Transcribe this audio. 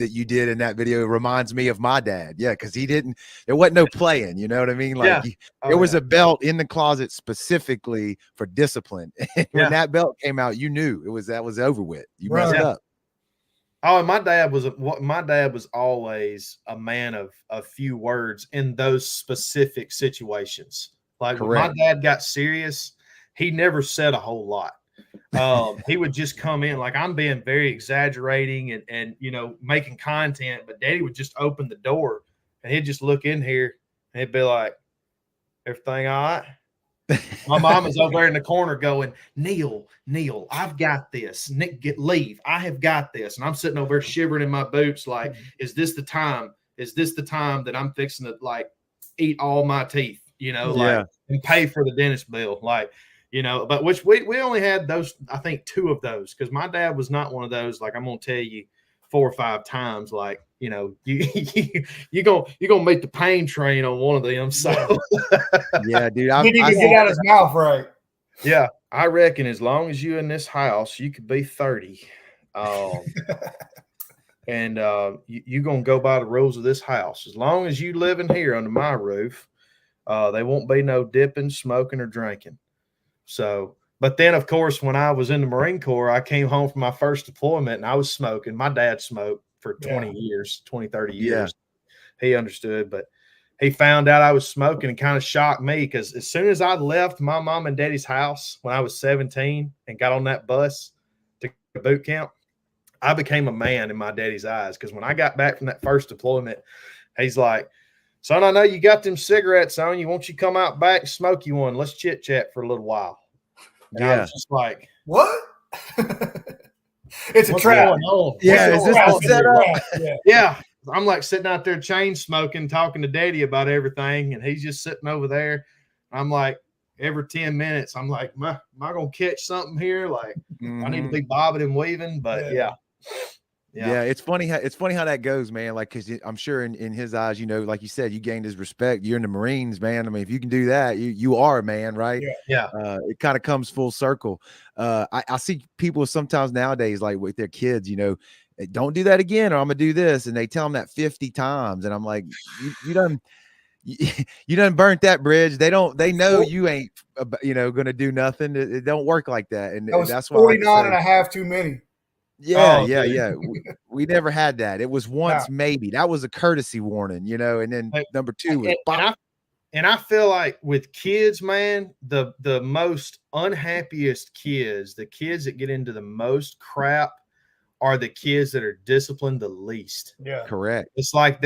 that you did in that video reminds me of my dad. Yeah, because there wasn't no playing. You know what I mean? Like there was a belt in the closet specifically for discipline. And when that belt came out, you knew that was over with. You messed up. Oh, and my dad was always a man of a few words in those specific situations. Like when my dad got serious, he never said a whole lot. He would just come in like I'm being very exaggerating and making content, but Daddy would just open the door and he'd just look in here and he'd be like, "Everything all right?" My mom is over there in the corner going, Neil, I've got this. Nick, leave. I have got this. And I'm sitting over there shivering in my boots like, is this the time? Is this the time that I'm fixing to like eat all my teeth, like and pay for the dentist bill? Like, but which we only had those, I think 2 of those because my dad was not one of those. Like I'm going to tell you 4 or 5 times, like, you're gonna meet the pain train on one of them. So yeah, dude, he didn't get out his mouth right. Yeah, I reckon as long as you in this house, you could be 30, and you're gonna go by the rules of this house. As long as you living here under my roof, there won't be no dipping, smoking, or drinking. So. But then, of course, when I was in the Marine Corps, I came home from my first deployment and I was smoking. My dad smoked for 20 years, 20, 30 years. Yeah. He understood, but he found out I was smoking and kind of shocked me because as soon as I left my mom and daddy's house when I was 17 and got on that bus to boot camp, I became a man in my daddy's eyes because when I got back from that first deployment, he's like, "Son, I know you got them cigarettes on you. Won't you come out back and smoke you one? Let's chit-chat for a little while." And I was just like, what? It's a trap. Yeah, is this the setup? Yeah. I'm like sitting out there chain smoking, talking to Daddy about everything, and he's just sitting over there. I'm like, every 10 minutes, I'm like, am I gonna catch something here? Like, I need to be bobbing and weaving, but yeah. It's funny how that goes, man. Like, because I'm sure in his eyes, like you said, you gained his respect. You're in the Marines, man. I mean, if you can do that, you are a man, right? Yeah. It kind of comes full circle. I see people sometimes nowadays, like with their kids, don't do that again, or I'm gonna do this, and they tell them that 50 times, and I'm like, you done burnt that bridge. They know you ain't, gonna do nothing. It don't work like that, and that's why 49 and a half too many. Yeah. We never had that. It was once maybe. That was a courtesy warning, and then number 2 was and I feel like with kids, man, the most unhappiest kids, the kids that get into the most crap are the kids that are disciplined the least. Yeah. Correct. It's like